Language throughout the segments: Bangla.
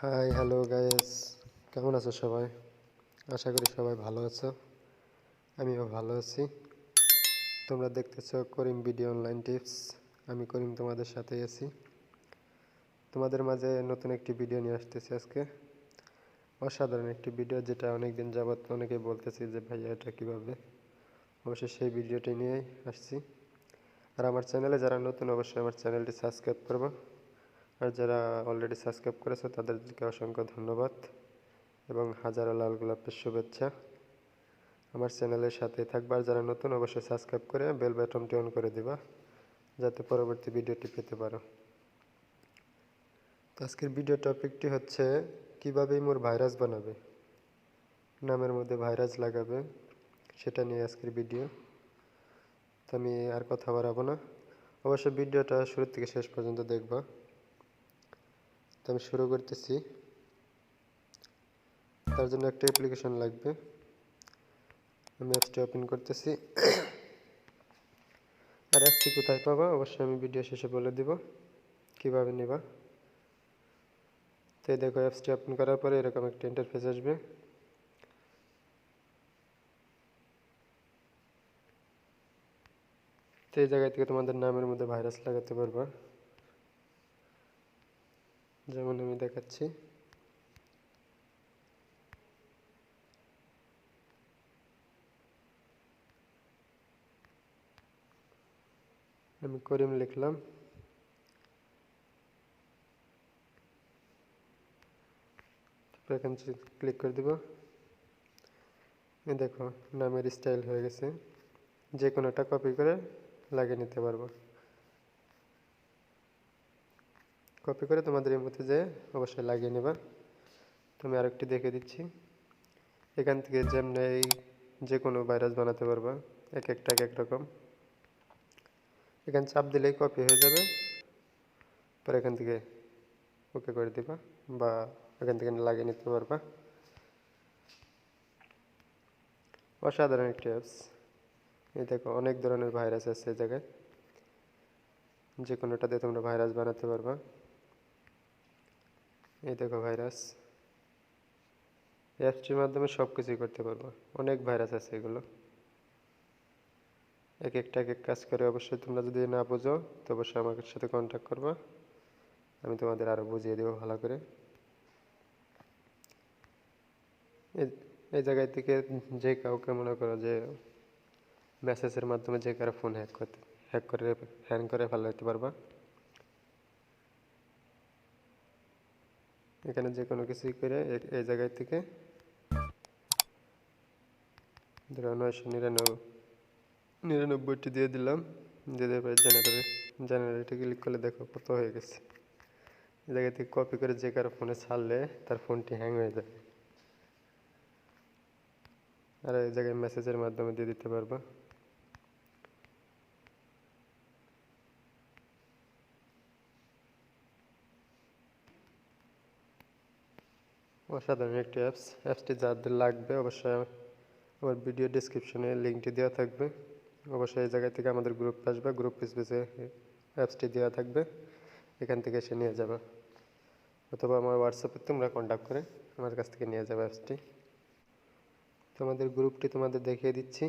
হাই হ্যালো গাইস, কেমন আছো সবাই? আশা করি সবাই ভালো আছো। আমিও ভালো আছি। তোমরা দেখতেছো করিম বিডি অনলাইন টিপস। আমি করিম তোমাদের সাথেই আছি। তোমাদের মাঝে নতুন একটি ভিডিও নিয়ে আসতেছি আজকে। অসাধারণ একটি ভিডিও, যেটা অনেকদিন যাবত অনেকেই বলতেছি যে ভাইয়া এটা কীভাবে। অবশ্যই সেই ভিডিওটি নিয়েই আসছি। আর আমার চ্যানেলে যারা নতুন, অবশ্যই আমার চ্যানেলটি সাবস্ক্রাইব করবো। আর যারা অলরেডি সাবস্ক্রাইব করেছে তাদেরকে অসংখ্য ধন্যবাদ এবং হাজারো লাল গোলাপের শুভেচ্ছা। আমার চ্যানেলের সাথে থাকবা। আর যারা নতুন, অবশ্যই সাবস্ক্রাইব করে বেল বাটনটি অন করে দিবা, যাতে পরবর্তী ভিডিওটি পেতে পারো। তো আজকের ভিডিও টপিকটি হচ্ছে কীভাবে ইমোর ভাইরাস বানাবে, নামের মধ্যে ভাইরাস লাগাবে, সেটা নিয়ে আজকের ভিডিও। তো আমি আর কথা বাড়াবো না, অবশ্যই ভিডিওটা শুরু থেকে শেষ পর্যন্ত দেখবা। তো আমি শুরু করতেছি। তার জন্য একটা অ্যাপ্লিকেশন লাগবে। আমি অ্যাপসটি ওপেন করতেছি। আর অ্যাপসটি কোথায় পাবা অবশ্যই আমি ভিডিও শেষে বলে দিব কীভাবে নেবা। তো এই দেখো, অ্যাপসটি ওপেন করার পরে এরকম একটা ইন্টারফেস আসবে। তো এই জায়গা থেকে তোমাদের নামের মধ্যে ভাইরাস লাগাতে পারবা, যেমন আমি দেখাচ্ছি। আমি করিম লিখলাম। এখান থেকে ক্লিক করে দিব। এই দেখো, নামের স্টাইল হয়ে গেছে। যে কোনোটা কপি করে লাগিয়ে নিতে পারবো। কপি করে তোমাদের এই মধ্যে যে অবশ্যই লাগিয়ে নেবা। তুমি আরেকটি দেখে দিচ্ছি। এখান থেকে যেমন এই যে কোনো ভাইরাস বানাতে পারবা, এক একটা এক এক রকম। এখানে চাপ দিলেই কপি হয়ে যাবে। পরে এখান থেকে ওকে করে দিবা, বা এখান থেকে লাগিয়ে নিতে পারবা। অসাধারণ একটি অ্যাপস। এই দেখো, অনেক ধরনের ভাইরাস আছে এই জায়গায়। যে কোনোটাতে তোমরা ভাইরাস বানাতে পারবা। এই দেখো ভাইরাস। অ্যাপসটির মাধ্যমে সব কিছুই করতে পারবা। অনেক ভাইরাস আছে এগুলো, এক একটা এক এক কাজ করে। অবশ্যই তোমরা যদি না বোঝো তো অবশ্যই আমার সাথে কন্ট্যাক্ট করবা, আমি তোমাদের আরও বুঝিয়ে দেবো ভালো করে। এই জায়গায় থেকে যে কাউকে মনে করো যে মেসেজের মাধ্যমে যে কারো ফোন হ্যাক করে ফেলাতে পারবা। এখানে যে কোনো কিছুই করে এই জায়গায় থেকে ধরো 999টি দিয়ে দিলাম। দিয়ে দেওয়ার পরে জেনারেটে ক্লিক করলে দেখো কত হয়ে গেছে। এই জায়গা থেকে কপি করে যে কারো ফোনে ছাড়লে তার ফোনটি হ্যাং হয়ে যাবে। আর এই জায়গায় মেসেজের মাধ্যমে দিয়ে দিতে পারবা। অসাধারণ একটি অ্যাপসটি যাদের লাগবে অবশ্যই আমার ভিডিও ডেসক্রিপশনে লিঙ্কটি দেওয়া থাকবে। অবশ্যই এই জায়গা থেকে আমাদের গ্রুপে আসবে, গ্রুপ স্পেসে অ্যাপসটি দেওয়া থাকবে, এখান থেকে এসে নিয়ে যাবা। অথবা আমার হোয়াটসঅ্যাপে তোমরা কন্ট্যাক্ট করে আমার কাছ থেকে নিয়ে যাবে অ্যাপসটি। তোমাদের গ্রুপটি তোমাদের দেখিয়ে দিচ্ছি।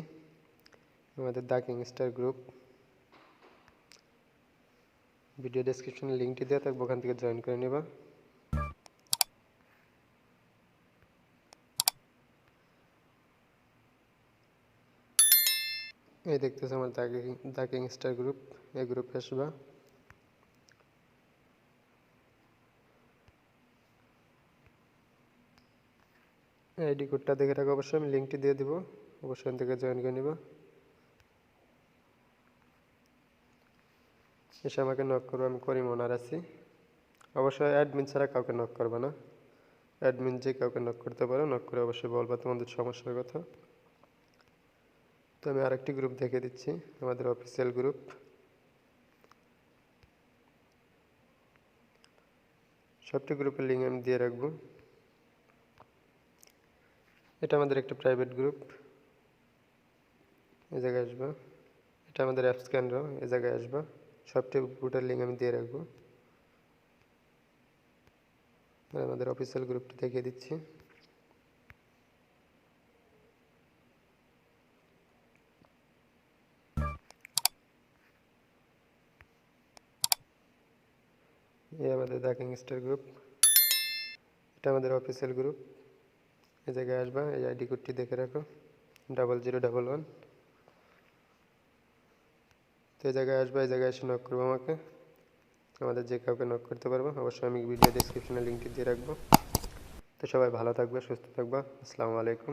আমাদের দ্য কিংস্টার গ্রুপ, ভিডিও ডেসক্রিপশনে লিঙ্কটি দেওয়া থাকবে, ওখান থেকে জয়েন করে নেবা। এই দেখতেছো আমার দ্য কিংস্টার গ্রুপ, এই গ্রুপে আসবা। আইডি কোডটা দেখে রাখো, অবশ্যই আমি লিঙ্কটি দিয়ে দিব, অবশ্যই এখান থেকে জয়েন করে নিবা। এসে আমাকে নক করবো, আমি করিম ওনার আছি। অবশ্যই অ্যাডমিন ছাড়া কাউকে নক করবে না। অ্যাডমিন যে কাউকে নক করতে পারো, নক করে অবশ্যই বলবা তোমাদের সমস্যার কথা। তো আমি আরেকটি গ্রুপ দেখে দিচ্ছি, আমাদের অফিসিয়াল গ্রুপ। সবটি গ্রুপের লিঙ্ক আমি দিয়ে রাখবো। এটা আমাদের একটা প্রাইভেট গ্রুপ, এই জায়গায় আসবা। এটা আমাদের অ্যাপস কেন্দ্র, এই জায়গায় আসবা। সবটি গ্রুপের লিঙ্ক আমি দিয়ে রাখবো। আর আমাদের অফিসিয়াল গ্রুপটি দেখিয়ে দিচ্ছি। এই আমাদের দ্য কিংস্টার গ্রুপ, এটা আমাদের অফিসিয়াল গ্রুপ। এই জায়গায় আসবা, এই আইডি কোডটি দেখে রাখো 0011। তো এই জায়গায় আসবা, এই জায়গায় এসে নক করবো আমাকে, আমাদের যে কাউকে নক করতে পারবো। অবশ্যই আমি ভিডিও ডেসক্রিপশনে লিঙ্কটি দিয়ে রাখবো। তো সবাই ভালো থাকবে, সুস্থ থাকবা। আসসালামু আলাইকুম।